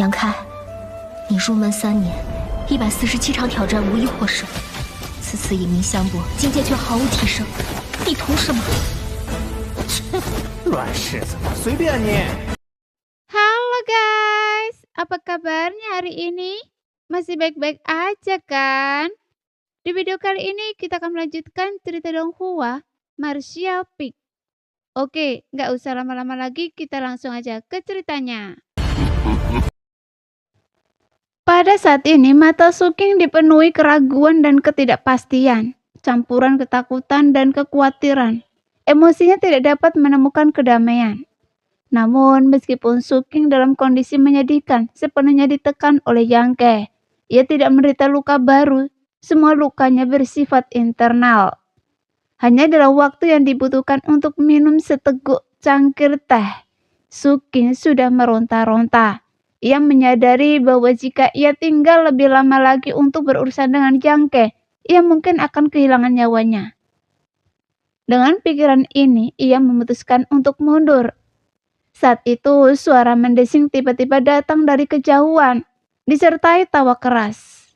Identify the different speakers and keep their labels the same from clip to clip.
Speaker 1: 杨开，你入门3年，147场挑战无一获胜，此次以名相搏，境界却毫无提升，你图什么？
Speaker 2: 乱柿子，随便你。
Speaker 3: Halo guys, apa kabarnya hari ini? Masih baik-baik aja kan? Di video kali ini kita akan melanjutkan cerita Donghua Martial Peak. Oke, nggak usah lama-lama lagi, kita langsung aja ke ceritanya. Pada saat ini mata Suking dipenuhi keraguan dan ketidakpastian, campuran ketakutan dan kekhawatiran. Emosinya tidak dapat menemukan kedamaian. Namun meskipun Suking dalam kondisi menyedihkan, sepenuhnya ditekan oleh Yang Ke, ia tidak menderita luka baru. Semua lukanya bersifat internal. Hanya dalam waktu yang dibutuhkan untuk minum seteguk cangkir teh, Suking sudah meronta-ronta. Ia menyadari bahwa jika ia tinggal lebih lama lagi untuk berurusan dengan Yang Ke, ia mungkin akan kehilangan nyawanya. Dengan pikiran ini, ia memutuskan untuk mundur. Saat itu, suara mendesing tiba-tiba datang dari kejauhan, disertai tawa keras.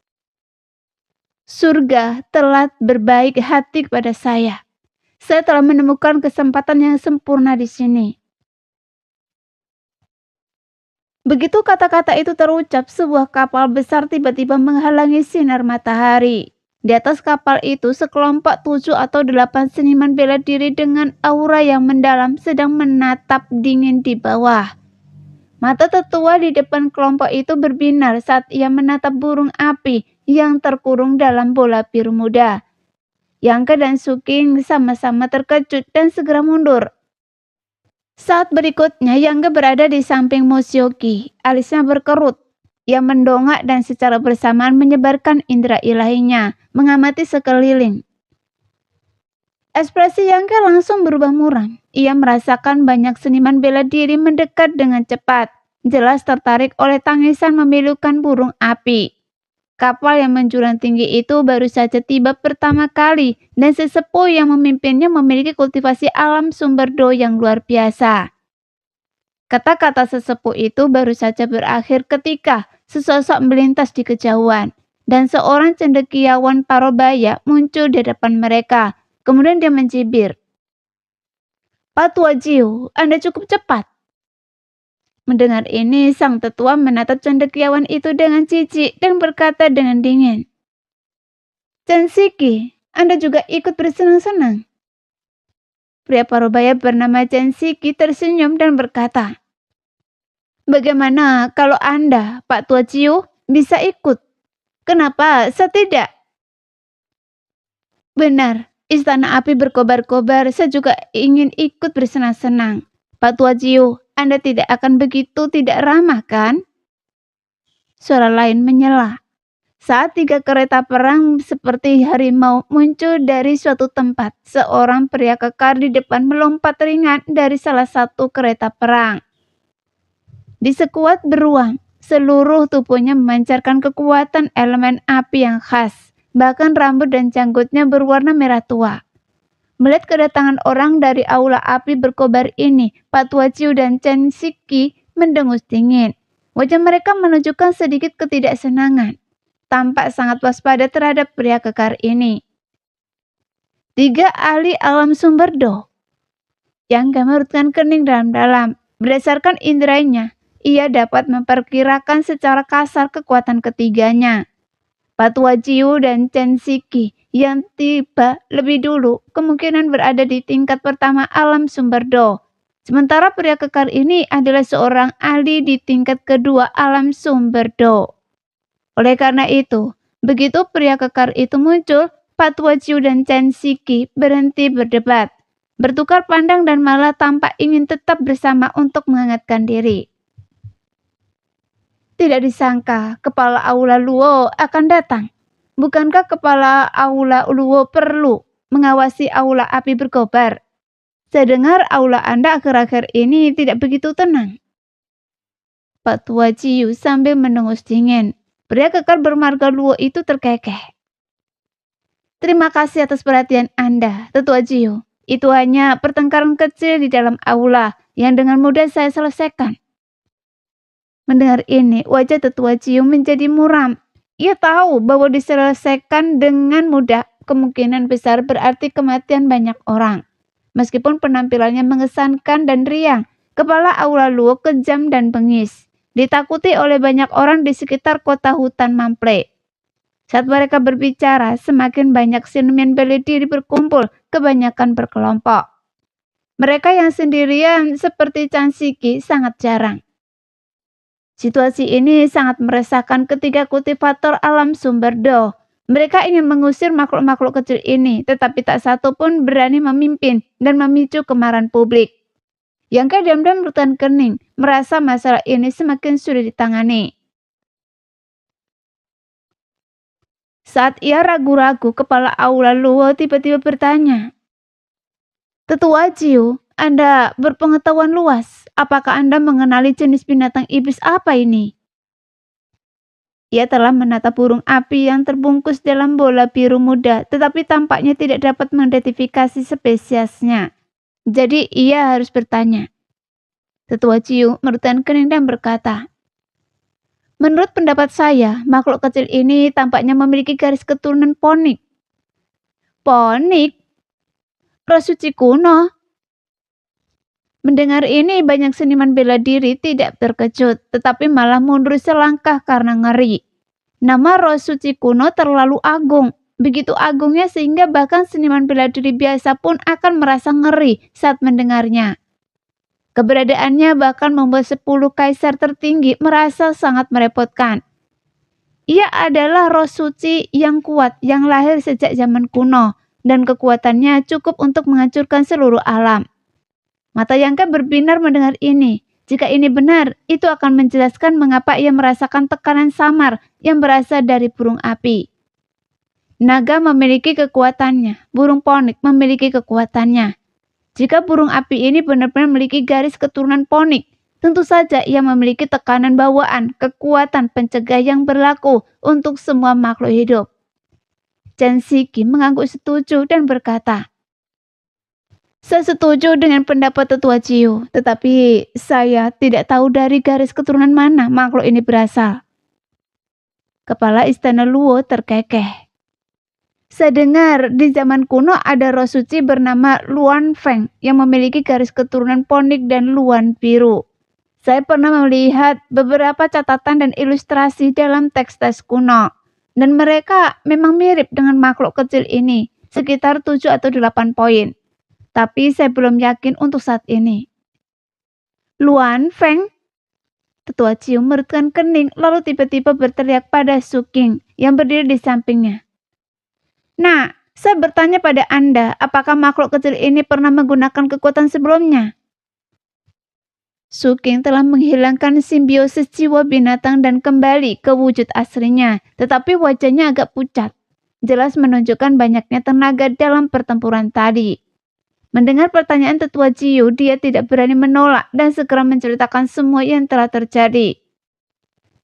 Speaker 3: Surga telah berbaik hati kepada saya. Saya telah menemukan kesempatan yang sempurna di sini. Begitu kata-kata itu terucap, sebuah kapal besar tiba-tiba menghalangi sinar matahari. Di atas kapal itu, sekelompok 7 atau 8 seniman bela diri dengan aura yang mendalam sedang menatap dingin di bawah. Mata tetua di depan kelompok itu berbinar saat ia menatap burung api yang terkurung dalam bola biru muda. Yang Ke dan Suking sama-sama terkejut dan segera mundur. Saat berikutnya, Yang Ke berada di samping Moshioki. Alisnya berkerut. Ia mendongak dan secara bersamaan menyebarkan indera ilahinya, mengamati sekeliling. Ekspresi Yang Ke langsung berubah muram. Ia merasakan banyak seniman bela diri mendekat dengan cepat, jelas tertarik oleh tangisan memilukan burung api. Kapal yang menjulang tinggi itu baru saja tiba pertama kali, dan sesepuh yang memimpinnya memiliki kultivasi alam sumber do yang luar biasa. Kata-kata sesepuh itu baru saja berakhir ketika sesosok melintas di kejauhan, dan seorang cendekiawan parobaya muncul di depan mereka. Kemudian dia mencibir. "Pak Tua Jiu, Anda cukup cepat." Mendengar ini, sang tetua menatap cendekiawan itu dengan jijik dan berkata dengan dingin, "Chen Shiki, Anda juga ikut bersenang-senang?" Pria parubaya bernama Chen Shiki tersenyum dan berkata, "Bagaimana kalau Anda, Pak Tua Jiu, bisa ikut? Kenapa saya tidak?" "Benar, istana api berkobar-kobar, saya juga ingin ikut bersenang-senang. Pak Tua Jiu, Anda tidak akan begitu tidak ramah, kan?" Suara lain menyela. Saat 3 kereta perang seperti harimau muncul dari suatu tempat, seorang pria kekar di depan melompat ringan dari salah satu kereta perang. Di sekuat beruang, seluruh tubuhnya memancarkan kekuatan elemen api yang khas, bahkan rambut dan janggutnya berwarna merah tua. Melihat kedatangan orang dari aula api berkobar ini, Pak Tua Jiu dan Chen Shiki mendengus dingin. Wajah mereka menunjukkan sedikit ketidaksenangan. Tampak sangat waspada terhadap pria kekar ini. 3 ahli alam sumber do. Yang Ke mengerutkan kening dalam-dalam. Berdasarkan inderanya, ia dapat memperkirakan secara kasar kekuatan ketiganya. Pak Tua Jiu dan Chen Shiki yang tiba lebih dulu kemungkinan berada di tingkat pertama alam sumber do. Sementara pria kekar ini adalah seorang ahli di tingkat kedua alam sumber do. Oleh karena itu, begitu pria kekar itu muncul, Pak Tua Jiu dan Chen Shiki berhenti berdebat, bertukar pandang dan malah tampak ingin tetap bersama untuk menghangatkan diri. Tidak disangka, kepala aula Luo akan datang. Bukankah kepala aula Luo perlu mengawasi aula api berkobar? Saya dengar aula Anda akhir-akhir ini tidak begitu tenang." Pak Tua Jiu sambil mendengus dingin. Pria kekar bermarga Luo itu terkekeh. "Terima kasih atas perhatian Anda, Tetua Jiu. Itu hanya pertengkaran kecil di dalam aula yang dengan mudah saya selesaikan." Mendengar ini, wajah tetua Ciu menjadi muram. Ia tahu bahwa diselesaikan dengan mudah kemungkinan besar berarti kematian banyak orang. Meskipun penampilannya mengesankan dan riang, kepala Aula Luo kejam dan bengis, ditakuti oleh banyak orang di sekitar kota hutan Mample. Saat mereka berbicara, semakin banyak siluman bela diri berkumpul, kebanyakan berkelompok. Mereka yang sendirian seperti Chan Shiki sangat jarang. Situasi ini sangat meresahkan ketiga kultivator alam sumber Do. Mereka ingin mengusir makhluk-makhluk kecil ini, tetapi tak satu pun berani memimpin dan memicu kemarahan publik. Yang diam-diam bertahan kening, merasa masalah ini semakin sulit ditangani. Saat ia ragu-ragu, kepala Aula Luo tiba-tiba bertanya, "Tetua Ciu, Anda berpengetahuan luas. Apakah Anda mengenali jenis binatang iblis apa ini?" Ia telah menatap burung api yang terbungkus dalam bola biru muda, tetapi tampaknya tidak dapat mengidentifikasi spesiesnya. Jadi ia harus bertanya. Tetua Ciu merutkan kening dan berkata, "Menurut pendapat saya, makhluk kecil ini tampaknya memiliki garis keturunan ponik." "Ponik? Roh suci kuno?" Mendengar ini, banyak seniman bela diri tidak terkejut, tetapi malah mundur selangkah karena ngeri. Nama roh suci kuno terlalu agung, begitu agungnya sehingga bahkan seniman bela diri biasa pun akan merasa ngeri saat mendengarnya. Keberadaannya bahkan membuat 10 kaisar tertinggi merasa sangat merepotkan. Ia adalah roh suci yang kuat yang lahir sejak zaman kuno, dan kekuatannya cukup untuk menghancurkan seluruh alam. Mata Yangke berbinar mendengar ini. Jika ini benar, itu akan menjelaskan mengapa ia merasakan tekanan samar yang berasal dari burung api. Naga memiliki kekuatannya, burung ponik memiliki kekuatannya. Jika burung api ini benar-benar memiliki garis keturunan ponik, tentu saja ia memiliki tekanan bawaan, kekuatan pencegah yang berlaku untuk semua makhluk hidup. Chan Shiki mengangguk setuju dan berkata, "Saya setuju dengan pendapat Tetua Ciu, tetapi saya tidak tahu dari garis keturunan mana makhluk ini berasal." Kepala Istana Luo terkekeh. "Saya dengar di zaman kuno ada roh suci bernama Luan Feng yang memiliki garis keturunan ponik dan luan biru. Saya pernah melihat beberapa catatan dan ilustrasi dalam teks-teks kuno, dan mereka memang mirip dengan makhluk kecil ini, sekitar 7 atau 8 poin. Tapi saya belum yakin untuk saat ini." "Luan Feng?" Tetua Ciu merutkan kening lalu tiba-tiba berteriak pada Su Qing yang berdiri di sampingnya. "Nah, saya bertanya pada Anda, apakah makhluk kecil ini pernah menggunakan kekuatan sebelumnya?" Su Qing telah menghilangkan simbiosis jiwa binatang dan kembali ke wujud aslinya, tetapi wajahnya agak pucat, jelas menunjukkan banyaknya tenaga dalam pertempuran tadi. Mendengar pertanyaan Tetua Ciu, dia tidak berani menolak dan segera menceritakan semua yang telah terjadi.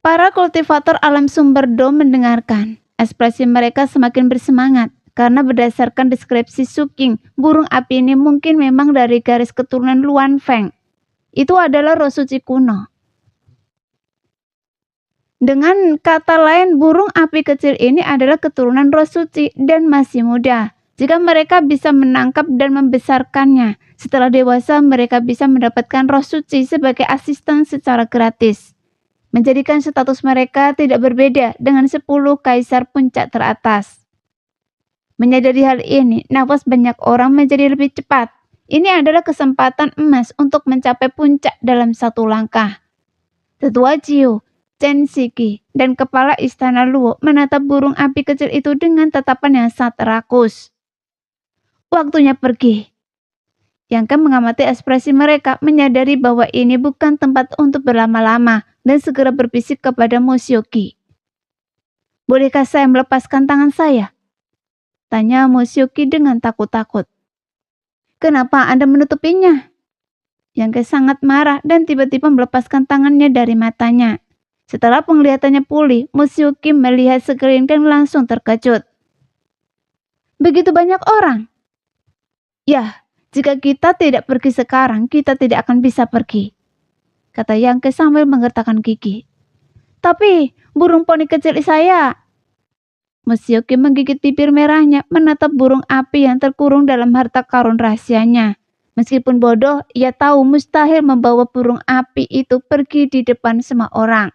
Speaker 3: Para kultivator alam sumber Do mendengarkan. Ekspresi mereka semakin bersemangat, karena berdasarkan deskripsi Su Qing, burung api ini mungkin memang dari garis keturunan Luan Feng. Itu adalah roh suci kuno. Dengan kata lain, burung api kecil ini adalah keturunan roh suci dan masih muda. Jika mereka bisa menangkap dan membesarkannya, setelah dewasa mereka bisa mendapatkan roh suci sebagai asisten secara gratis. Menjadikan status mereka tidak berbeda dengan 10 kaisar puncak teratas. Menyadari hal ini, nafas banyak orang menjadi lebih cepat. Ini adalah kesempatan emas untuk mencapai puncak dalam satu langkah. Tetua Ciu, Chan Shiki, dan kepala Istana Luo menatap burung api kecil itu dengan tatapan yang sangat rakus. Waktunya pergi. Yangke mengamati ekspresi mereka, menyadari bahwa ini bukan tempat untuk berlama-lama, dan segera berbisik kepada Mo Xiuqi. "Bolehkah saya melepaskan tangan saya?" tanya Mo Xiuqi dengan takut-takut. "Kenapa Anda menutupinya?" Yangke sangat marah dan tiba-tiba melepaskan tangannya dari matanya. Setelah penglihatannya pulih, Mo Xiuqi melihat sekeliling dan langsung terkejut. "Begitu banyak orang?" "Ya, jika kita tidak pergi sekarang, kita tidak akan bisa pergi." kata Yangke sambil menggertakkan gigi. Tapi burung poni kecil saya. Moshioki menggigit bibir merahnya menatap burung api yang terkurung dalam harta karun rahasianya. Meskipun bodoh, ia tahu mustahil membawa burung api itu pergi di depan semua orang.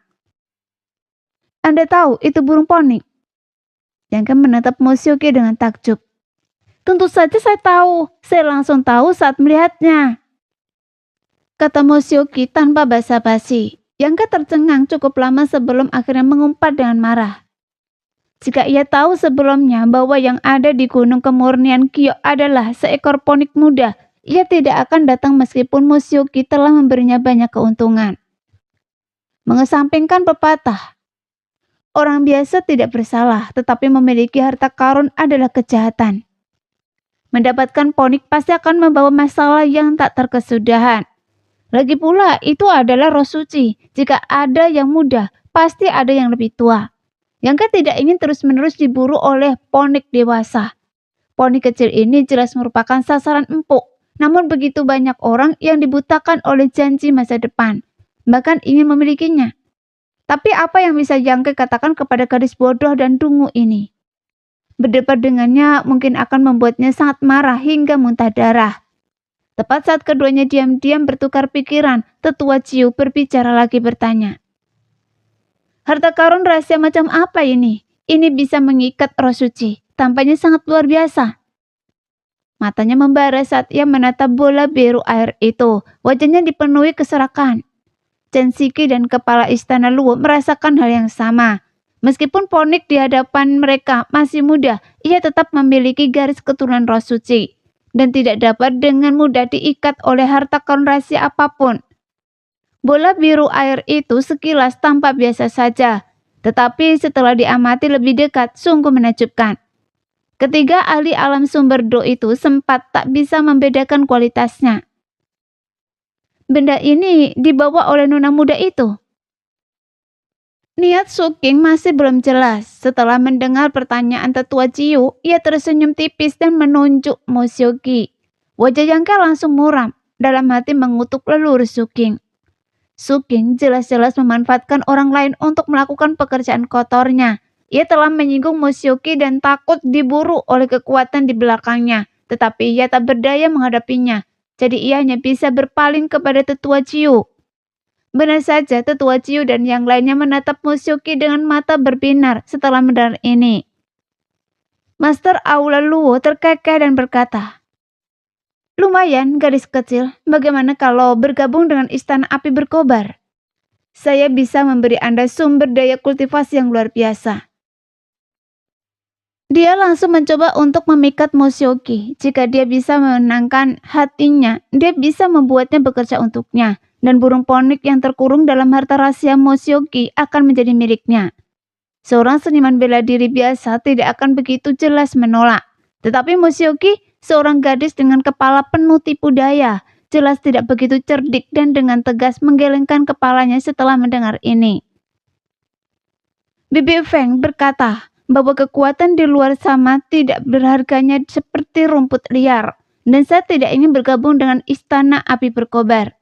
Speaker 3: Anda tahu itu burung poni? Yangke menatap Moshioki dengan takjub. Tentu saja saya tahu. Saya langsung tahu saat melihatnya, kata Moshioki tanpa basa-basi. Yangke tercengang cukup lama sebelum akhirnya mengumpat dengan marah. Jika ia tahu sebelumnya bahwa yang ada di Gunung Kemurnian Kyo adalah seekor ponik muda, ia tidak akan datang meskipun Moshioki telah memberinya banyak keuntungan. Mengesampingkan pepatah, orang biasa tidak bersalah, tetapi memiliki harta karun adalah kejahatan. Mendapatkan ponik pasti akan membawa masalah yang tak terkesudahan. Lagi pula, itu adalah roh suci. Jika ada yang muda, pasti ada yang lebih tua. Yangke tidak ingin terus-menerus diburu oleh ponik dewasa. Ponik kecil ini jelas merupakan sasaran empuk. Namun begitu banyak orang yang dibutakan oleh janji masa depan, bahkan ingin memilikinya. Tapi apa yang bisa Yangke katakan kepada gadis bodoh dan dungu ini? Berdebat dengannya mungkin akan membuatnya sangat marah hingga muntah darah. Tepat saat keduanya diam-diam bertukar pikiran, tetua Ciu berbicara lagi bertanya. Harta karun rahasia macam apa ini? Ini bisa mengikat roh suci. Tampaknya sangat luar biasa. Matanya membara saat ia menatap bola biru air itu. Wajahnya dipenuhi keserakan. Chen Shiki dan kepala istana Luo merasakan hal yang sama. Meskipun ponik di hadapan mereka masih muda, ia tetap memiliki garis keturunan roh suci dan tidak dapat dengan mudah diikat oleh harta karun rahasia apapun. Bola biru air itu sekilas tampak biasa saja, tetapi setelah diamati lebih dekat sungguh menakjubkan. Ketiga ahli alam sumber do itu sempat tak bisa membedakan kualitasnya. Benda ini dibawa oleh nona muda itu. Niat Suking masih belum jelas. Setelah mendengar pertanyaan tetua Ciu, ia tersenyum tipis dan menunjuk Moshioki. Wajah Yangke langsung muram, dalam hati mengutuk leluhur Suking. Suking jelas-jelas memanfaatkan orang lain untuk melakukan pekerjaan kotornya. Ia telah menyinggung Moshioki dan takut diburu oleh kekuatan di belakangnya, tetapi ia tak berdaya menghadapinya. Jadi ia hanya bisa berpaling kepada tetua Ciu. Benar saja tetua Ciu dan yang lainnya menatap Moshioki dengan mata berbinar setelah mendengar ini. Master Aula Luo terkekeh dan berkata, lumayan gadis kecil, bagaimana kalau bergabung dengan Istana Api Berkobar? Saya bisa memberi Anda sumber daya kultivasi yang luar biasa. Dia langsung mencoba untuk memikat Moshioki. Jika dia bisa menenangkan hatinya, dia bisa membuatnya bekerja untuknya. Dan burung ponik yang terkurung dalam harta rahasia Moshioki akan menjadi miliknya. Seorang seniman bela diri biasa tidak akan begitu jelas menolak. Tetapi Moshioki, seorang gadis dengan kepala penuh tipu daya, jelas tidak begitu cerdik dan dengan tegas menggelengkan kepalanya setelah mendengar ini. Bibi Feng berkata bahwa kekuatan di luar sana tidak berharganya seperti rumput liar, dan saya tidak ingin bergabung dengan Istana Api Berkobar.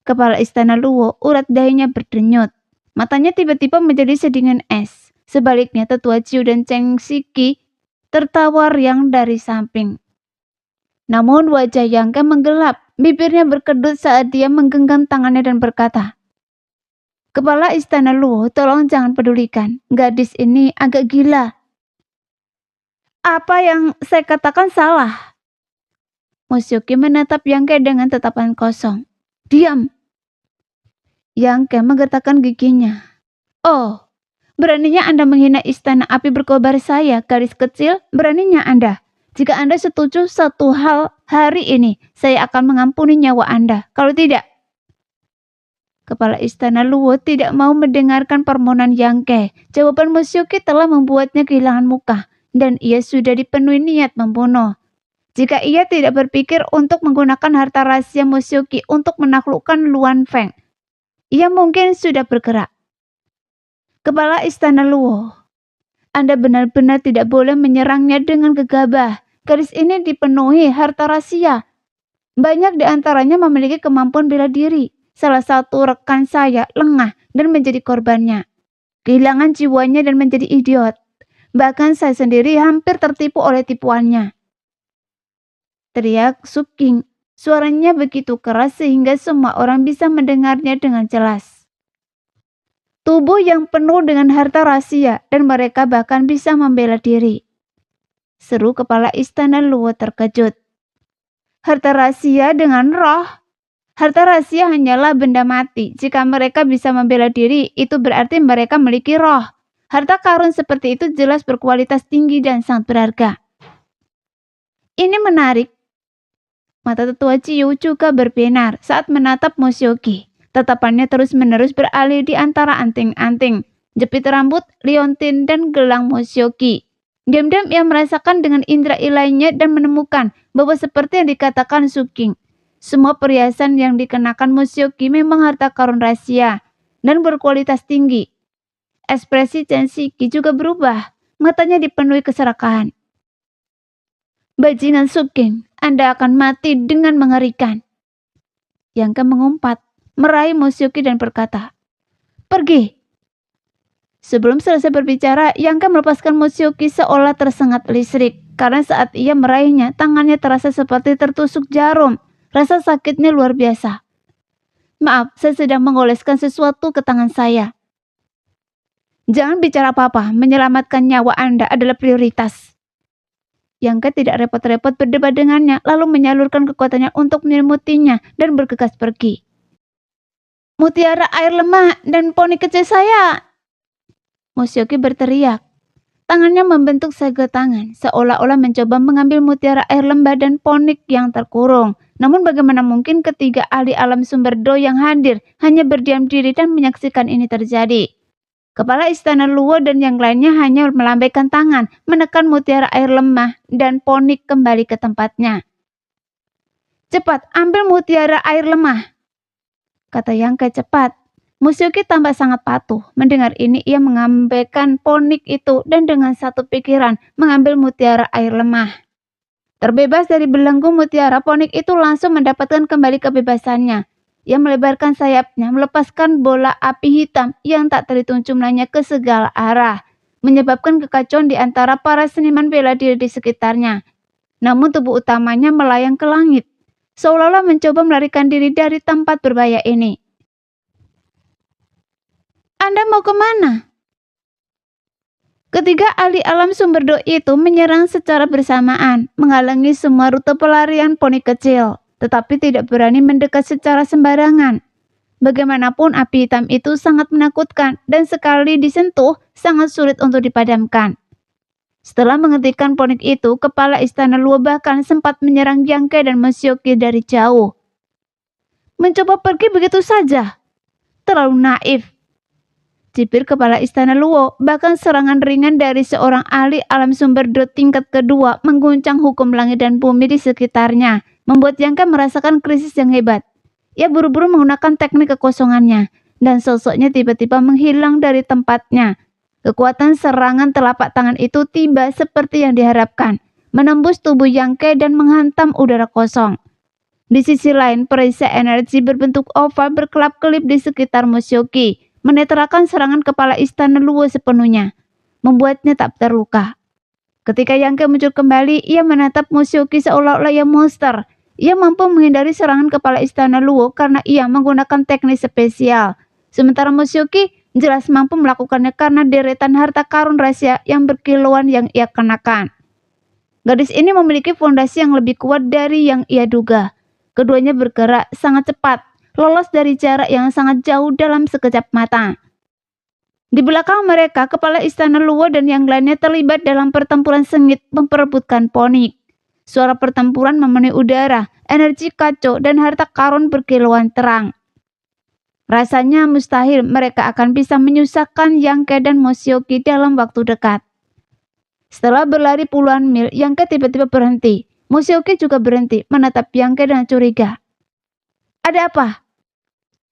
Speaker 3: Kepala istana Luo, urat dahinya berdenyut. Matanya tiba-tiba menjadi sedingin es. Sebaliknya tetua Ciu dan Chen Shiki tertawa riang dari samping. Namun wajah Yangke menggelap, bibirnya berkedut saat dia menggenggam tangannya dan berkata, Kepala istana Luo, tolong jangan pedulikan. Gadis ini agak gila. Apa yang saya katakan salah? Moshioki menatap Yangke dengan tatapan kosong. Diam. Yangke menggertakkan giginya. Oh, beraninya Anda menghina Istana Api Berkobar saya, gadis kecil, beraninya Anda. Jika Anda setuju satu hal hari ini, saya akan mengampuni nyawa Anda. Kalau tidak, Kepala Istana Luo tidak mau mendengarkan permohonan Yangke. Jawaban Moshioki telah membuatnya kehilangan muka, dan ia sudah dipenuhi niat membunuh. Jika ia tidak berpikir untuk menggunakan harta rahasia Moshioki untuk menaklukkan Luan Feng, ia mungkin sudah bergerak. Kepala Istana Luo, Anda benar-benar tidak boleh menyerangnya dengan gegabah. Gadis ini dipenuhi harta rahasia. Banyak di antaranya memiliki kemampuan bela diri. salah satu rekan saya lengah dan menjadi korbannya. Kehilangan jiwanya dan menjadi idiot. Bahkan saya sendiri hampir tertipu oleh tipuannya. Teriak Suking. Suaranya begitu keras sehingga semua orang bisa mendengarnya dengan jelas. Tubuh yang penuh dengan harta rahasia dan mereka bahkan bisa membela diri. Seru kepala istana Luo terkejut. Harta rahasia dengan roh? Harta rahasia hanyalah benda mati. Jika mereka bisa membela diri, itu berarti mereka memiliki roh. Harta karun seperti itu jelas berkualitas tinggi dan sangat berharga. Ini menarik. Mata tetua Ciu juga berbinar saat menatap Musyoki. Tatapannya terus-menerus beralih di antara anting-anting, jepit rambut, liontin, dan gelang Musyoki. Diam-diam ia merasakan dengan indera ilainya dan menemukan bahwa seperti yang dikatakan Suking, semua perhiasan yang dikenakan Musyoki memang harta karun rahasia dan berkualitas tinggi. Ekspresi Chen Shiki juga berubah, matanya dipenuhi keserakahan. Bajingan Suking, Anda akan mati dengan mengerikan. Yangke mengumpat, meraih Musyoki dan berkata, "Pergi." Sebelum selesai berbicara, Yangke melepaskan Musyoki seolah tersengat listrik. Karena saat ia meraihnya, tangannya terasa seperti tertusuk jarum. Rasa sakitnya luar biasa. "Maaf, saya sedang mengoleskan sesuatu ke tangan saya." "Jangan bicara apa-apa, menyelamatkan nyawa Anda adalah prioritas." Yangke tidak repot-repot berdebat dengannya, lalu menyalurkan kekuatannya untuk menyelimuti-nya dan bergegas pergi. "Mutiara air lemah dan poni kecil saya!" Musyoki berteriak. Tangannya membentuk segel tangan, seolah-olah mencoba mengambil mutiara air lembah dan ponik yang terkurung. Namun bagaimana mungkin ketiga ahli alam sumber Do yang hadir hanya berdiam diri dan menyaksikan ini terjadi? Kepala istana Luo dan yang lainnya hanya melambaikan tangan, menekan mutiara air lemah dan ponik kembali ke tempatnya. "Cepat, ambil mutiara air lemah," kata Yangke cepat. Musyoki tampak sangat patuh. Mendengar ini ia mengabaikan ponik itu dan dengan satu pikiran mengambil mutiara air lemah. Terbebas dari belenggu mutiara, ponik itu langsung mendapatkan kembali kebebasannya. Ia melebarkan sayapnya, melepaskan bola api hitam yang tak terhitung jumlahnya ke segala arah, menyebabkan kekacauan di antara para seniman bela diri di sekitarnya. Namun tubuh utamanya melayang ke langit, seolah-olah mencoba melarikan diri dari tempat berbahaya ini. "Anda mau kemana?" Ketiga ahli alam sumber Do itu menyerang secara bersamaan, menghalangi semua rute pelarian poni kecil, tetapi tidak berani mendekat secara sembarangan. Bagaimanapun api hitam itu sangat menakutkan dan sekali disentuh sangat sulit untuk dipadamkan. Setelah menghentikan ponik itu, kepala istana Luo bahkan sempat menyerang Yangke dan Musyoki dari jauh. "Mencoba pergi begitu saja? Terlalu naif," cibir kepala istana Luo. Bahkan serangan ringan dari seorang ahli alam sumber Do tingkat kedua mengguncang hukum langit dan bumi di sekitarnya, membuat Yangke merasakan krisis yang hebat. Ia buru-buru menggunakan teknik kekosongannya, dan sosoknya tiba-tiba menghilang dari tempatnya. Kekuatan serangan telapak tangan itu tiba seperti yang diharapkan, menembus tubuh Yangke dan menghantam udara kosong. Di sisi lain, perisai energi berbentuk oval berkelap-kelip di sekitar Musyoki, menetralkan serangan kepala istana Luo sepenuhnya, membuatnya tak terluka. Ketika Yangke muncul kembali, ia menatap Musyoki seolah-olah ia monster. Ia mampu menghindari serangan kepala istana Luo karena ia menggunakan teknik spesial. Sementara Musyoki jelas mampu melakukannya karena deretan harta karun rahasia yang berkilauan yang ia kenakan. Gadis ini memiliki fondasi yang lebih kuat dari yang ia duga. Keduanya bergerak sangat cepat, lolos dari jarak yang sangat jauh dalam sekejap mata. Di belakang mereka, kepala istana Luo dan yang lainnya terlibat dalam pertempuran sengit memperebutkan ponik. Suara pertempuran memenuhi udara, energi kacau dan harta karun berkilauan terang. Rasanya mustahil mereka akan bisa menyusahkan Yangke dan Musyoki dalam waktu dekat. Setelah berlari puluhan mil, Yangke tiba-tiba berhenti. Musyoki juga berhenti, menatap Yangke dengan curiga. "Ada apa?"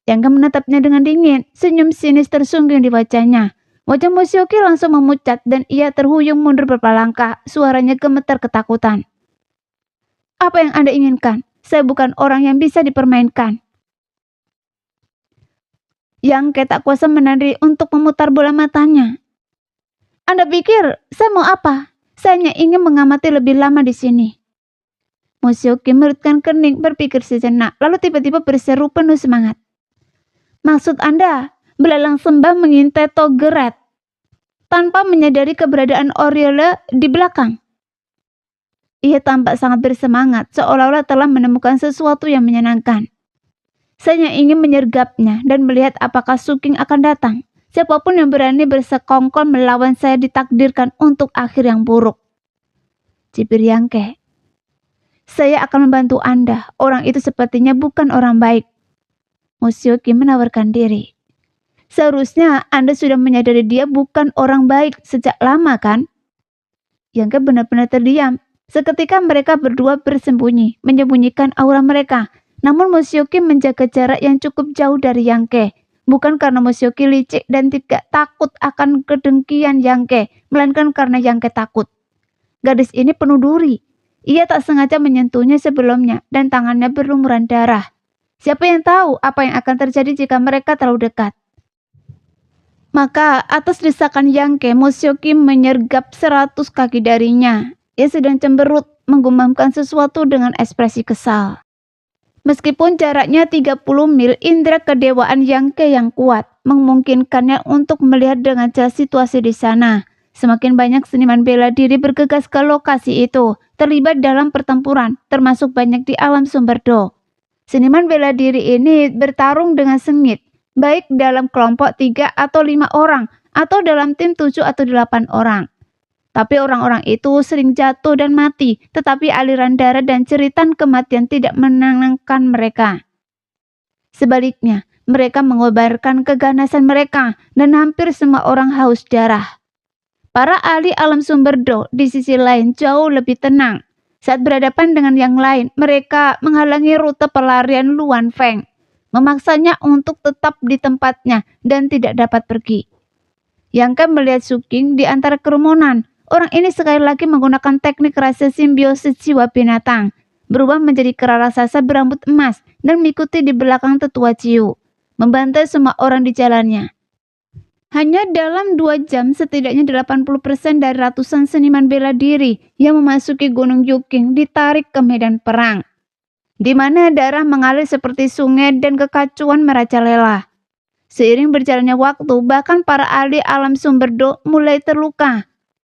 Speaker 3: Yangke menatapnya dengan dingin, senyum sinis tersungking di wajahnya. Wajah Musyoki langsung memucat dan ia terhuyung mundur beberapa langkah, suaranya gemetar ketakutan. "Apa yang Anda inginkan? Saya bukan orang yang bisa dipermainkan." Yang tak kuasa menahan diri untuk memutar bola matanya. Anda pikir saya mau apa? Saya hanya ingin mengamati lebih lama di sini. Moshioki mengerutkan kening, berpikir sejenak, lalu tiba-tiba berseru penuh semangat. Maksud Anda, belalang sembah mengintai Togeret tanpa menyadari keberadaan Oriole di belakang. Ia tampak sangat bersemangat, seolah-olah telah menemukan sesuatu yang menyenangkan. Saya ingin menyergapnya dan melihat apakah Suking akan datang. Siapapun yang berani bersekongkol melawan saya ditakdirkan untuk akhir yang buruk. Cibir Yangke. Saya akan membantu Anda. Orang itu sepertinya bukan orang baik. Moshioki menawarkan diri. Seharusnya Anda sudah menyadari dia bukan orang baik sejak lama, kan? Yangke benar-benar terdiam. Seketika mereka berdua bersembunyi, menyembunyikan aura mereka. Namun Moshioki menjaga jarak yang cukup jauh dari Yangke. Bukan karena Moshioki licik dan tidak takut akan kedengkian Yangke, melainkan karena Yangke takut. Gadis ini penuh duri. Ia tak sengaja menyentuhnya sebelumnya dan tangannya berlumuran darah. Siapa yang tahu apa yang akan terjadi jika mereka terlalu dekat? Maka atas desakan Yangke, Moshioki menyergap 100 kaki darinya. Ia sedang cemberut, menggumamkan sesuatu dengan ekspresi kesal. Meskipun jaraknya 30 mil, indera kedewaan Yangke yang kuat memungkinkannya untuk melihat dengan jelas situasi di sana. Semakin banyak seniman bela diri bergegas ke lokasi itu, terlibat dalam pertempuran, termasuk banyak di alam Sumberdo. Seniman bela diri ini bertarung dengan sengit, baik dalam kelompok 3 atau 5 orang, atau dalam tim 7 atau 8 orang. Tapi orang-orang itu sering jatuh dan mati, tetapi aliran darah dan jeritan kematian tidak menenangkan mereka. Sebaliknya, mereka mengobarkan keganasan mereka dan hampir semua orang haus darah. Para ahli alam Sumberdo di sisi lain jauh lebih tenang. Saat berhadapan dengan yang lain, mereka menghalangi rute pelarian Luan Feng, memaksanya untuk tetap di tempatnya dan tidak dapat pergi. Yangke melihat Suking di antara kerumunan. Orang ini sekali lagi menggunakan teknik rahasia simbiosis jiwa binatang, berubah menjadi kera raksasa berambut emas dan mengikuti di belakang tetua Jiu, membantai semua orang di jalannya. Hanya dalam 2 jam, setidaknya 80% dari ratusan seniman bela diri yang memasuki Gunung Yuking ditarik ke medan perang, di mana darah mengalir seperti sungai dan kekacauan merajalela. Seiring berjalannya waktu, bahkan para ahli alam Sumberdo mulai terluka.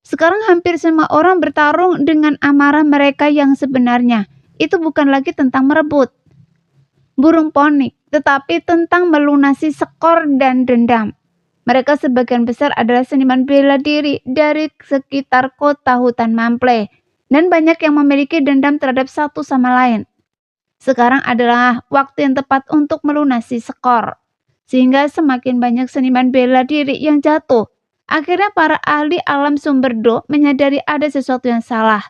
Speaker 3: Sekarang hampir semua orang bertarung dengan amarah mereka yang sebenarnya. Itu bukan lagi tentang merebut burung ponik, tetapi tentang melunasi skor dan dendam. Mereka sebagian besar adalah seniman bela diri dari sekitar kota hutan Mample, dan banyak yang memiliki dendam terhadap satu sama lain. Sekarang adalah waktu yang tepat untuk melunasi skor, sehingga semakin banyak seniman bela diri yang jatuh. Akhirnya para ahli alam Sumberdo menyadari ada sesuatu yang salah.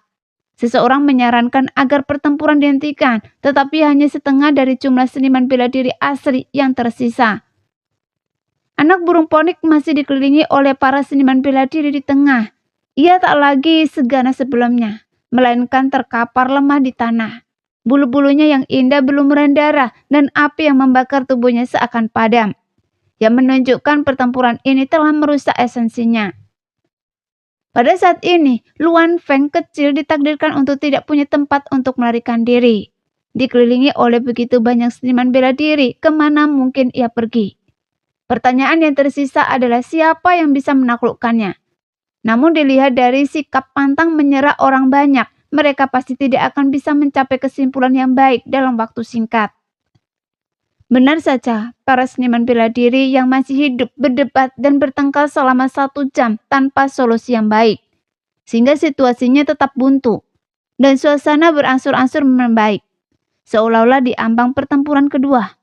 Speaker 3: Seseorang menyarankan agar pertempuran dihentikan, tetapi hanya setengah dari jumlah seniman bela diri asli yang tersisa. Anak burung ponik masih dikelilingi oleh para seniman bela diri di tengah. Ia tak lagi seganas sebelumnya, melainkan terkapar lemah di tanah. Bulu-bulunya yang indah berlumuran darah dan api yang membakar tubuhnya seakan padam, yang menunjukkan pertempuran ini telah merusak esensinya. Pada saat ini, Luan Feng kecil ditakdirkan untuk tidak punya tempat untuk melarikan diri. Dikelilingi oleh begitu banyak seniman bela diri, kemana mungkin ia pergi? Pertanyaan yang tersisa adalah siapa yang bisa menaklukkannya. Namun dilihat dari sikap pantang menyerah orang banyak, mereka pasti tidak akan bisa mencapai kesimpulan yang baik dalam waktu singkat. Benar saja, para seniman bela diri yang masih hidup berdebat dan bertengkar selama 1 jam tanpa solusi yang baik, sehingga situasinya tetap buntu, dan suasana berangsur-angsur membaik, seolah-olah di ambang pertempuran kedua.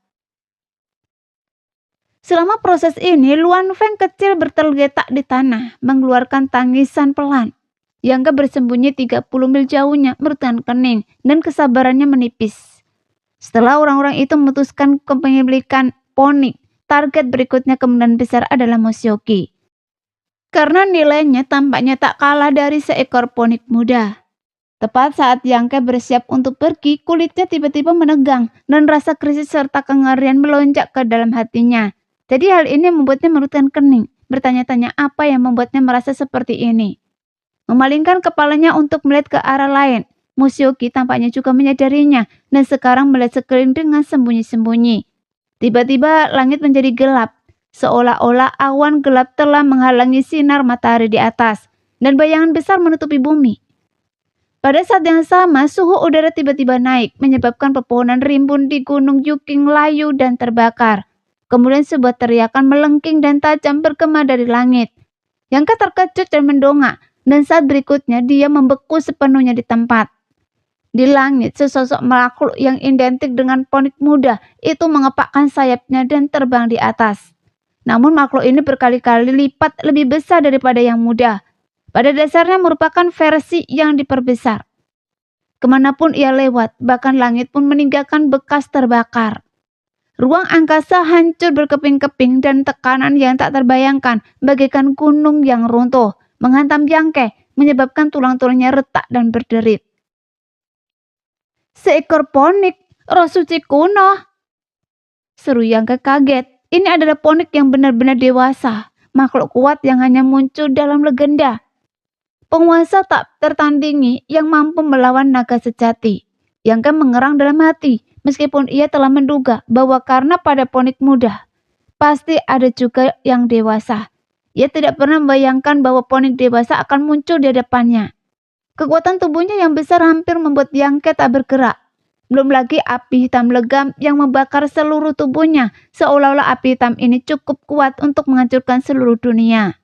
Speaker 3: Selama proses ini, Luan Feng kecil bertergeletak di tanah, mengeluarkan tangisan pelan. Yangke bersembunyi 30 mil jauhnya, merutkan kening, dan kesabarannya menipis. Setelah orang-orang itu memutuskan kepemilikan ponik, target berikutnya kemungkinan besar adalah Moshioki. Karena nilainya tampaknya tak kalah dari seekor ponik muda. Tepat saat Yangke bersiap untuk pergi, kulitnya tiba-tiba menegang, dan rasa krisis serta kengerian melonjak ke dalam hatinya. Jadi hal ini membuatnya merutkan kening, bertanya-tanya apa yang membuatnya merasa seperti ini. Memalingkan kepalanya untuk melihat ke arah lain, Musioki tampaknya juga menyadarinya dan sekarang melihat sekeliling dengan sembunyi-sembunyi. Tiba-tiba langit menjadi gelap, seolah-olah awan gelap telah menghalangi sinar matahari di atas, dan bayangan besar menutupi bumi. Pada saat yang sama, suhu udara tiba-tiba naik, menyebabkan pepohonan rimbun di Gunung Yuking layu dan terbakar. Kemudian sebuah teriakan melengking dan tajam bergema dari langit. Yangka terkejut dan mendongak, dan saat berikutnya dia membeku sepenuhnya di tempat. Di langit, sesosok makhluk yang identik dengan Ponik muda itu mengepakkan sayapnya dan terbang di atas. Namun makhluk ini berkali-kali lipat lebih besar daripada yang muda. Pada dasarnya merupakan versi yang diperbesar. Kemanapun ia lewat, bahkan langit pun meninggalkan bekas terbakar. Ruang angkasa hancur berkeping-keping dan tekanan yang tak terbayangkan bagaikan gunung yang runtuh, menghantam Yangke, menyebabkan tulang-tulangnya retak dan berderit. Seekor Ponik, roh suci kuno. Seru Yangke kaget. Ini adalah Ponik yang benar-benar dewasa, makhluk kuat yang hanya muncul dalam legenda. Penguasa tak tertandingi yang mampu melawan naga sejati. Yangke mengerang dalam hati, meskipun ia telah menduga bahwa karena pada Ponik muda, pasti ada juga yang dewasa. Ia tidak pernah membayangkan bahwa Ponik dewasa akan muncul di hadapannya. Kekuatan tubuhnya yang besar hampir membuat Yangke tak bergerak. Belum lagi api hitam legam yang membakar seluruh tubuhnya, seolah-olah api hitam ini cukup kuat untuk menghancurkan seluruh dunia.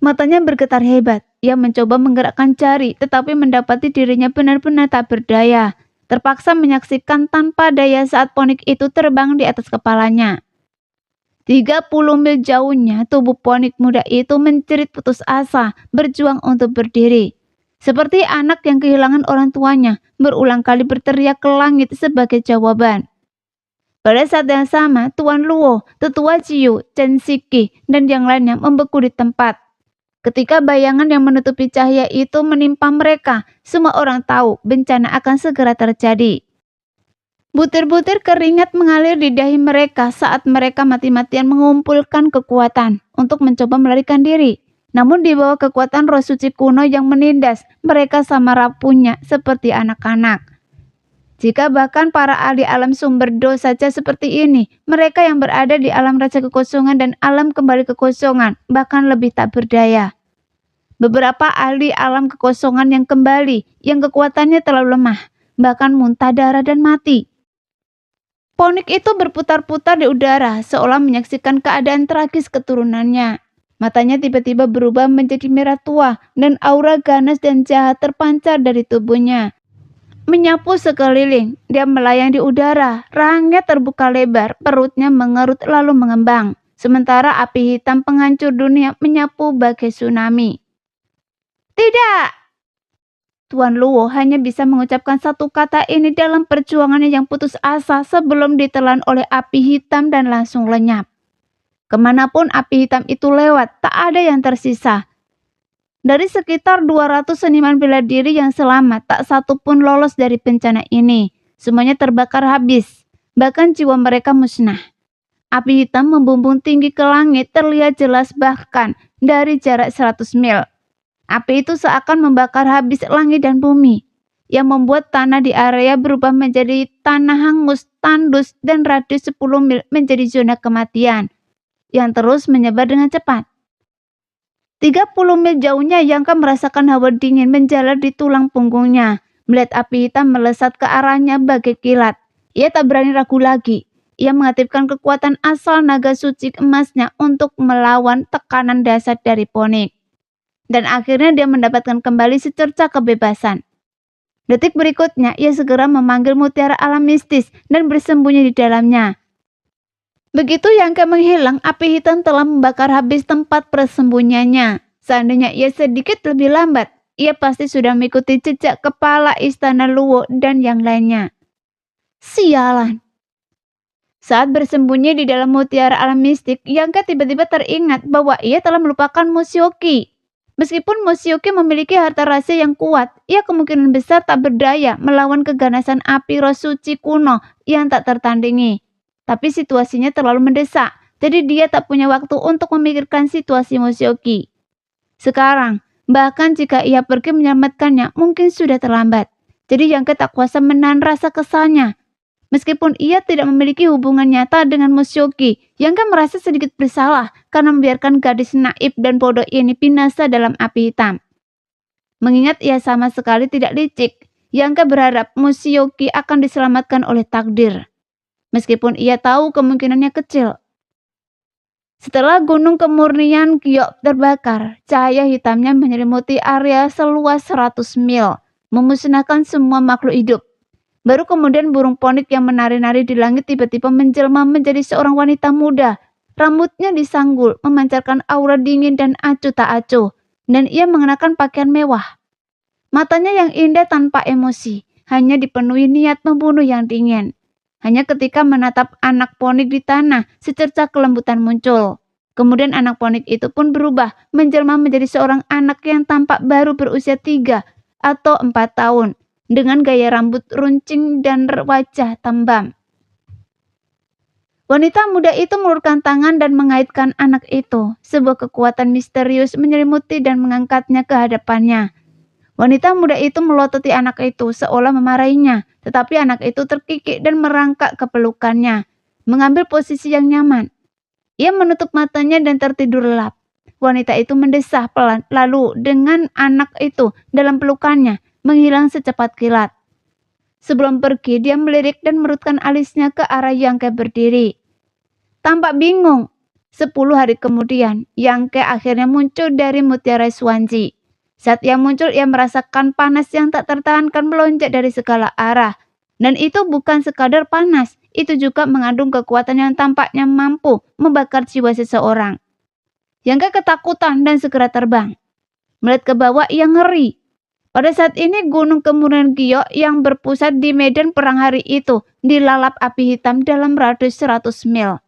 Speaker 3: Matanya bergetar hebat. Ia mencoba menggerakkan jari, tetapi mendapati dirinya benar-benar tak berdaya. Terpaksa menyaksikan tanpa daya saat Ponik itu terbang di atas kepalanya. 30 mil jauhnya, tubuh Ponik muda itu menjerit putus asa, berjuang untuk berdiri. Seperti anak yang kehilangan orang tuanya, berulang kali berteriak ke langit sebagai jawaban. Pada saat yang sama, Tuan Luo, Tetua Jiu, Chen Shiki, dan yang lainnya membeku di tempat. Ketika bayangan yang menutupi cahaya itu menimpa mereka, semua orang tahu bencana akan segera terjadi. Butir-butir keringat mengalir di dahi mereka saat mereka mati-matian mengumpulkan kekuatan untuk mencoba melarikan diri. Namun di bawah kekuatan roh suci kuno yang menindas, mereka sama rapuhnya seperti anak-anak. Jika bahkan para ahli alam sumber do saja seperti ini, mereka yang berada di alam raja kekosongan dan alam kembali kekosongan bahkan lebih tak berdaya. Beberapa ahli alam kekosongan yang kembali, yang kekuatannya terlalu lemah, bahkan muntah darah dan mati. Ponik itu berputar-putar di udara, seolah menyaksikan keadaan tragis keturunannya. Matanya tiba-tiba berubah menjadi merah tua, dan aura ganas dan jahat terpancar dari tubuhnya. Menyapu sekeliling, dia melayang di udara, rahangnya terbuka lebar, perutnya mengerut lalu mengembang. Sementara api hitam penghancur dunia menyapu bagai tsunami. Tidak! Tuan Luo hanya bisa mengucapkan satu kata ini dalam perjuangannya yang putus asa sebelum ditelan oleh api hitam dan langsung lenyap. Kemanapun api hitam itu lewat, tak ada yang tersisa. Dari sekitar 200 seniman bela diri yang selamat, tak satu pun lolos dari bencana ini. Semuanya terbakar habis, bahkan jiwa mereka musnah. Api hitam membumbung tinggi ke langit terlihat jelas bahkan dari jarak 100 mil. Api itu seakan membakar habis langit dan bumi, yang membuat tanah di area berubah menjadi tanah hangus, tandus, dan radius 10 mil menjadi zona kematian, yang terus menyebar dengan cepat. 30 mil jauhnya Yangka merasakan hawa dingin menjalar di tulang punggungnya. Melihat api hitam melesat ke arahnya bagai kilat, ia tak berani ragu lagi. Ia mengaktifkan kekuatan asal naga suci emasnya untuk melawan tekanan dasar dari Ponik. Dan akhirnya dia mendapatkan kembali secerca kebebasan. Detik berikutnya, ia segera memanggil mutiara alam mistis dan bersembunyi di dalamnya. Begitu Yangke menghilang, api hitam telah membakar habis tempat persembunyiannya. Seandainya ia sedikit lebih lambat, ia pasti sudah mengikuti jejak kepala istana Luo dan yang lainnya. Sialan! Saat bersembunyi di dalam mutiara alam mistik, Yangke tiba-tiba teringat bahwa ia telah melupakan Musioki. Meskipun Musioki memiliki harta rahasia yang kuat, ia kemungkinan besar tak berdaya melawan keganasan api roh suci kuno yang tak tertandingi. Tapi situasinya terlalu mendesak, jadi dia tak punya waktu untuk memikirkan situasi Moshioki. Sekarang, bahkan jika ia pergi menyelamatkannya, mungkin sudah terlambat. Jadi Yangke tak kuasa menahan rasa kesalnya. Meskipun ia tidak memiliki hubungan nyata dengan Moshioki, Yangke merasa sedikit bersalah karena membiarkan gadis naif dan bodoh ini binasa dalam api hitam. Mengingat ia sama sekali tidak licik, Yangke berharap Moshioki akan diselamatkan oleh takdir. Meskipun ia tahu kemungkinannya kecil. Setelah gunung kemurnian Giok terbakar, cahaya hitamnya menyelimuti area seluas 100 mil, memusnahkan semua makhluk hidup. Baru kemudian burung ponik yang menari-nari di langit tiba-tiba menjelma menjadi seorang wanita muda. Rambutnya disanggul, memancarkan aura dingin dan acuh tak acuh, dan ia mengenakan pakaian mewah. Matanya yang indah tanpa emosi, hanya dipenuhi niat membunuh yang dingin. Hanya ketika menatap anak ponik di tanah, secercah kelembutan muncul. Kemudian anak ponik itu pun berubah, menjelma menjadi seorang anak yang tampak baru berusia 3 atau 4 tahun, dengan gaya rambut runcing dan wajah tembam. Wanita muda itu mengulurkan tangan dan mengaitkan anak itu. Sebuah kekuatan misterius menyelimuti dan mengangkatnya ke hadapannya. Wanita muda itu melototi anak itu seolah memarahinya, tetapi anak itu terkikik dan merangkak ke pelukannya, mengambil posisi yang nyaman. Ia menutup matanya dan tertidur lelap. Wanita itu mendesah pelan, lalu dengan anak itu dalam pelukannya, menghilang secepat kilat. Sebelum pergi, dia melirik dan merutkan alisnya ke arah Yangke berdiri. Tampak bingung. 10 hari kemudian, Yangke akhirnya muncul dari Mutiara Swanji. Saat ia muncul, ia merasakan panas yang tak tertahankan melonjak dari segala arah. Dan itu bukan sekadar panas, itu juga mengandung kekuatan yang tampaknya mampu membakar jiwa seseorang. Yangke ketakutan dan segera terbang. Melihat ke bawah, ia ngeri. Pada saat ini gunung kemurnian Giok yang berpusat di medan perang hari itu dilalap api hitam dalam radius 100 mil.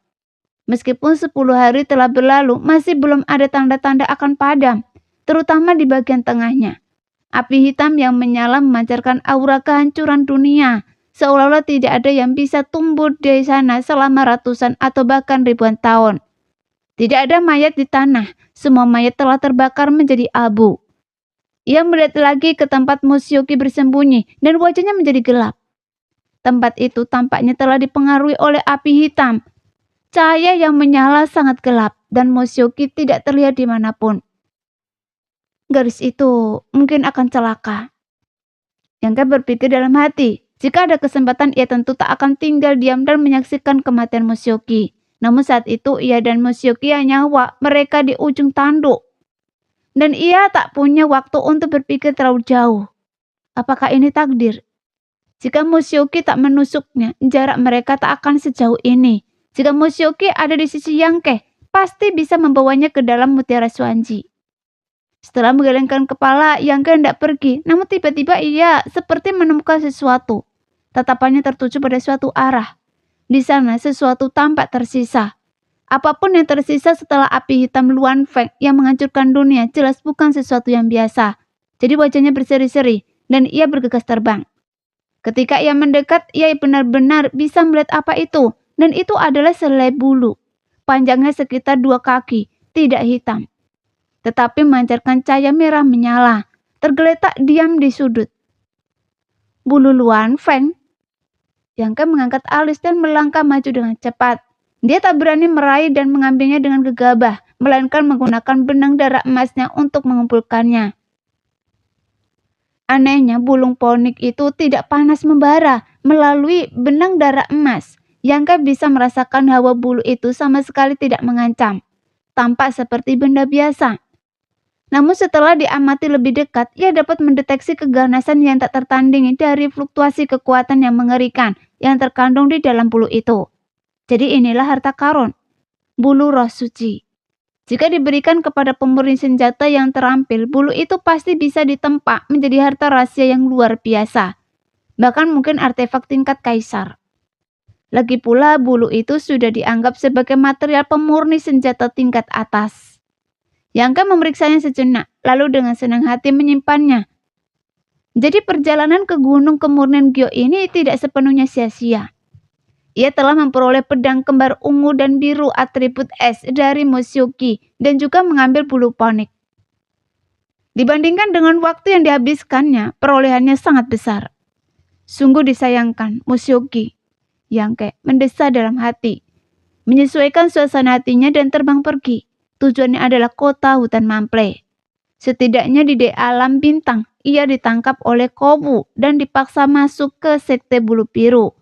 Speaker 3: Meskipun 10 hari telah berlalu, masih belum ada tanda-tanda akan padam, terutama di bagian tengahnya. Api hitam yang menyala memancarkan aura kehancuran dunia, seolah-olah tidak ada yang bisa tumbuh di sana selama ratusan atau bahkan ribuan tahun. Tidak ada mayat di tanah, semua mayat telah terbakar menjadi abu. Ia melihat lagi ke tempat Moshioki bersembunyi dan wajahnya menjadi gelap. Tempat itu tampaknya telah dipengaruhi oleh api hitam. Cahaya yang menyala sangat gelap dan Moshioki tidak terlihat dimanapun. Gadis itu mungkin akan celaka. Yangke berpikir dalam hati, jika ada kesempatan ia tentu tak akan tinggal diam dan menyaksikan kematian Moshioki. Namun saat itu ia dan Moshioki hanya mereka di ujung tanduk. Dan ia tak punya waktu untuk berpikir terlalu jauh. Apakah ini takdir? Jika Moshioki tak menusuknya, jarak mereka tak akan sejauh ini. Jika Moshioki ada di sisi Yangke, pasti bisa membawanya ke dalam Mutiara Swanji. Setelah menggelengkan kepala, Yangke hendak pergi, namun tiba-tiba ia seperti menemukan sesuatu. Tatapannya tertuju pada suatu arah. Di sana sesuatu tampak tersisa. Apapun yang tersisa setelah api hitam Luan Feng yang menghancurkan dunia jelas bukan sesuatu yang biasa. Jadi wajahnya berseri-seri dan ia bergegas terbang. Ketika ia mendekat, ia benar-benar bisa melihat apa itu. Dan itu adalah selai bulu. Panjangnya sekitar 2 kaki, tidak hitam. Tetapi memancarkan cahaya merah menyala, tergeletak diam di sudut. Bulu Luan Feng. Yangke mengangkat alis dan melangkah maju dengan cepat. Dia tak berani meraih dan mengambilnya dengan gegabah, melainkan menggunakan benang darah emasnya untuk mengumpulkannya. Anehnya, bulung ponik itu tidak panas membara melalui benang darah emas. Yangke bisa merasakan hawa bulu itu sama sekali tidak mengancam. Tampak seperti benda biasa. Namun setelah diamati lebih dekat, ia dapat mendeteksi keganasan yang tak tertandingi dari fluktuasi kekuatan yang mengerikan yang terkandung di dalam bulu itu. Jadi inilah harta karun, bulu roh suci. Jika diberikan kepada pemurni senjata yang terampil, bulu itu pasti bisa ditempa menjadi harta rahasia yang luar biasa. Bahkan mungkin artefak tingkat kaisar. Lagi pula bulu itu sudah dianggap sebagai material pemurni senjata tingkat atas. Yangke memeriksanya sejenak, lalu dengan senang hati menyimpannya. Jadi perjalanan ke gunung kemurnian Giok ini tidak sepenuhnya sia-sia. Ia telah memperoleh pedang kembar ungu dan biru atribut es dari Mushoki dan juga mengambil bulu ponik. Dibandingkan dengan waktu yang dihabiskannya, perolehannya sangat besar. Sungguh disayangkan, Mushoki. Yangke mendesah dalam hati. Menyesuaikan suasana hatinya dan terbang pergi. Tujuannya adalah kota hutan Mample. Setidaknya di alam bintang, ia ditangkap oleh Kobu dan dipaksa masuk ke sekte bulu biru.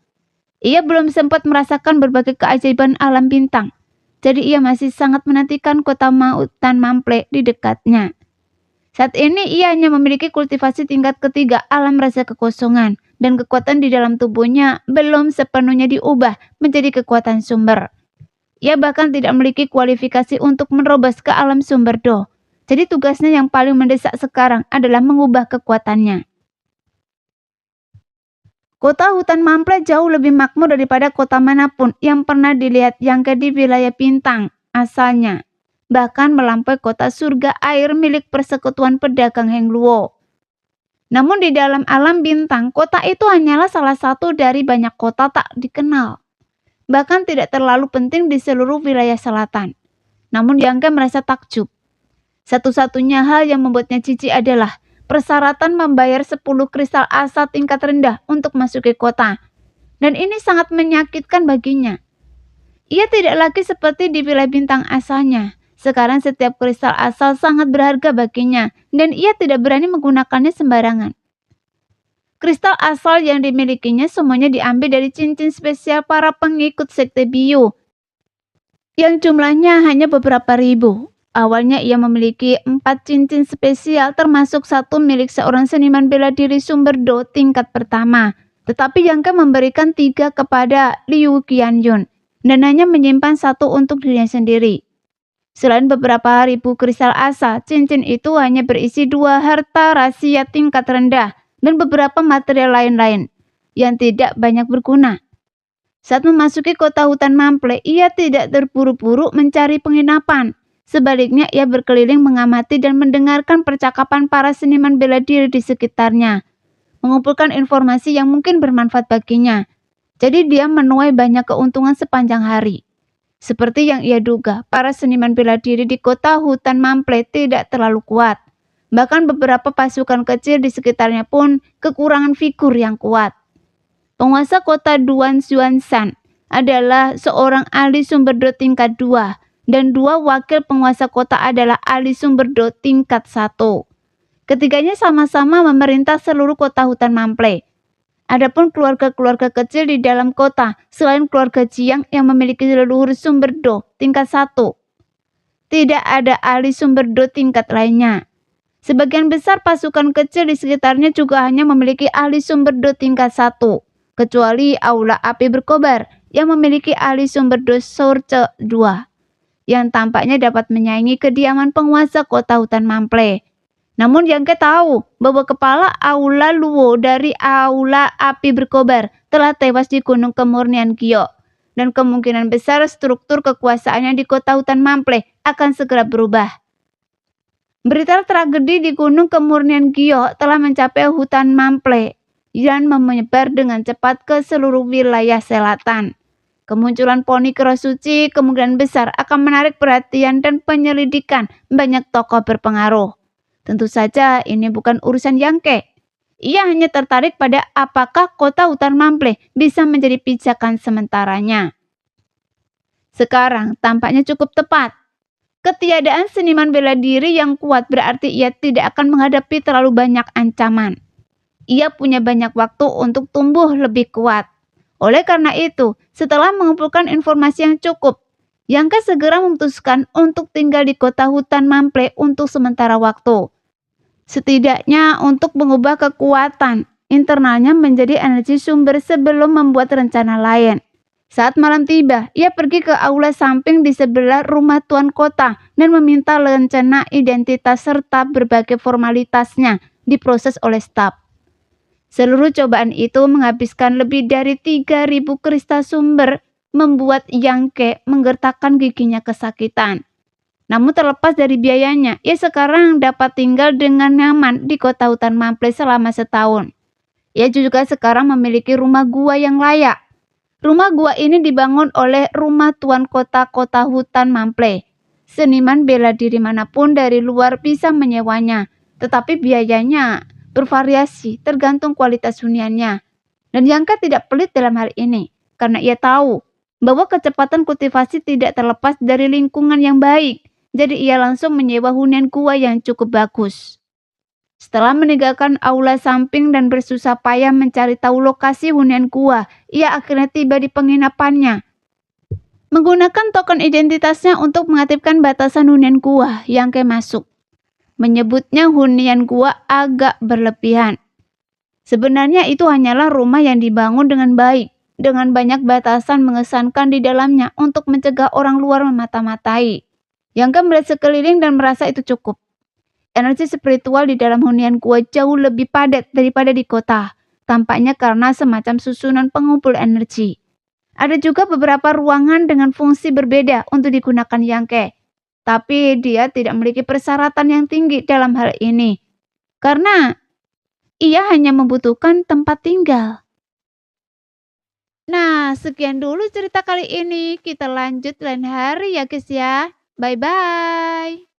Speaker 3: Ia belum sempat merasakan berbagai keajaiban alam bintang. Jadi ia masih sangat menantikan kota hutan Mample di dekatnya. Saat ini ia hanya memiliki kultivasi tingkat ketiga alam rasa kekosongan dan kekuatan di dalam tubuhnya belum sepenuhnya diubah menjadi kekuatan sumber. Ia bahkan tidak memiliki kualifikasi untuk menerobos ke alam sumber Do. Jadi tugasnya yang paling mendesak sekarang adalah mengubah kekuatannya. Kota hutan Mample jauh lebih makmur daripada kota manapun yang pernah dilihat Yangke di wilayah bintang asalnya. Bahkan melampaui kota surga air milik persekutuan pedagang Heng Luo. Namun di dalam alam bintang, kota itu hanyalah salah satu dari banyak kota tak dikenal. Bahkan tidak terlalu penting di seluruh wilayah selatan. Namun Yangke merasa takjub. Satu-satunya hal yang membuatnya jijik adalah persyaratan membayar 10 kristal asa tingkat rendah untuk masuk ke kota. Dan ini sangat menyakitkan baginya. Ia tidak lagi seperti di wilayah bintang asalnya. Sekarang setiap kristal asal sangat berharga baginya dan ia tidak berani menggunakannya sembarangan. Kristal asal yang dimilikinya semuanya diambil dari cincin spesial para pengikut sekte Biu yang jumlahnya hanya beberapa ribu. Awalnya ia memiliki 4 cincin spesial termasuk 1 milik seorang seniman bela diri sumber Do tingkat pertama. Tetapi Yangke memberikan 3 kepada Liu Qianyun dan hanya menyimpan 1 untuk dirinya sendiri. Selain beberapa ribu kristal asa, cincin itu hanya berisi 2 harta rahasia tingkat rendah dan beberapa material lain-lain yang tidak banyak berguna. Saat memasuki kota hutan Mample, ia tidak terburu-buru mencari penginapan. Sebaliknya, ia berkeliling mengamati dan mendengarkan percakapan para seniman bela diri di sekitarnya, mengumpulkan informasi yang mungkin bermanfaat baginya. Jadi dia menuai banyak keuntungan sepanjang hari. Seperti yang ia duga, para seniman bela diri di kota hutan Mample tidak terlalu kuat. Bahkan beberapa pasukan kecil di sekitarnya pun kekurangan figur yang kuat. Penguasa kota Duan Xuanzan adalah seorang ahli sumber Do tingkat 2 dan 2 wakil penguasa kota adalah ahli sumber Do tingkat 1. Ketiganya sama-sama memerintah seluruh kota hutan Mample. Adapun keluarga-keluarga kecil di dalam kota selain keluarga Jiang yang memiliki leluhur sumber Do tingkat 1. Tidak ada ahli sumber Do tingkat lainnya. Sebagian besar pasukan kecil di sekitarnya juga hanya memiliki ahli sumber Do tingkat 1. Kecuali Aula Api Berkobar yang memiliki ahli sumber Do Surce 2. Yang tampaknya dapat menyaingi kediaman penguasa kota hutan Mample. Namun Yangke tahu bahwa kepala Aula Luo dari Aula Api Berkobar telah tewas di Gunung Kemurnian Gyo. Dan kemungkinan besar struktur kekuasaannya di kota hutan Mample akan segera berubah. Berita tragedi di Gunung Kemurnian Gyo telah mencapai hutan Mample dan menyebar dengan cepat ke seluruh wilayah selatan. Kemunculan poni kero suci kemungkinan besar akan menarik perhatian dan penyelidikan banyak tokoh berpengaruh. Tentu saja ini bukan urusan Yangke. Ia hanya tertarik pada apakah kota hutan Mample bisa menjadi pijakan sementaranya. Sekarang tampaknya cukup tepat. Ketiadaan seniman bela diri yang kuat berarti ia tidak akan menghadapi terlalu banyak ancaman. Ia punya banyak waktu untuk tumbuh lebih kuat. Oleh karena itu, setelah mengumpulkan informasi yang cukup, Yangke segera memutuskan untuk tinggal di kota hutan Mample untuk sementara waktu. Setidaknya untuk mengubah kekuatan internalnya menjadi energi sumber sebelum membuat rencana lain. Saat malam tiba, ia pergi ke aula samping di sebelah rumah tuan kota dan meminta rencana identitas serta berbagai formalitasnya diproses oleh staf. Seluruh cobaan itu menghabiskan lebih dari 3.000 kristal sumber, membuat Yangke menggertakkan giginya kesakitan. Namun terlepas dari biayanya, ia sekarang dapat tinggal dengan nyaman di kota hutan Mample selama setahun. Ia juga sekarang memiliki rumah gua yang layak. Rumah gua ini dibangun oleh Rumah Tuan Kota Hutan Mample. Seniman bela diri manapun dari luar bisa menyewanya, tetapi biayanya bervariasi tergantung kualitas huniannya. Dan Yangke tidak pelit dalam hal ini, karena ia tahu bahwa kecepatan kultivasi tidak terlepas dari lingkungan yang baik. Jadi ia langsung menyewa hunian gua yang cukup bagus. Setelah meninggalkan aula samping dan bersusah payah mencari tahu lokasi hunian gua, ia akhirnya tiba di penginapannya. Menggunakan token identitasnya untuk mengaktifkan batasan hunian gua, Yangke masuk. Menyebutnya hunian gua agak berlebihan. Sebenarnya itu hanyalah rumah yang dibangun dengan baik, dengan banyak batasan mengesankan di dalamnya untuk mencegah orang luar memata-matai. Yangke melihat sekeliling dan merasa itu cukup. Energi spiritual di dalam hunian gua jauh lebih padat daripada di kota, tampaknya karena semacam susunan pengumpul energi. Ada juga beberapa ruangan dengan fungsi berbeda untuk digunakan Yangke, tapi dia tidak memiliki persyaratan yang tinggi dalam hal ini, karena ia hanya membutuhkan tempat tinggal. Nah, sekian dulu cerita kali ini. Kita lanjut lain hari ya guys ya. Bye-bye.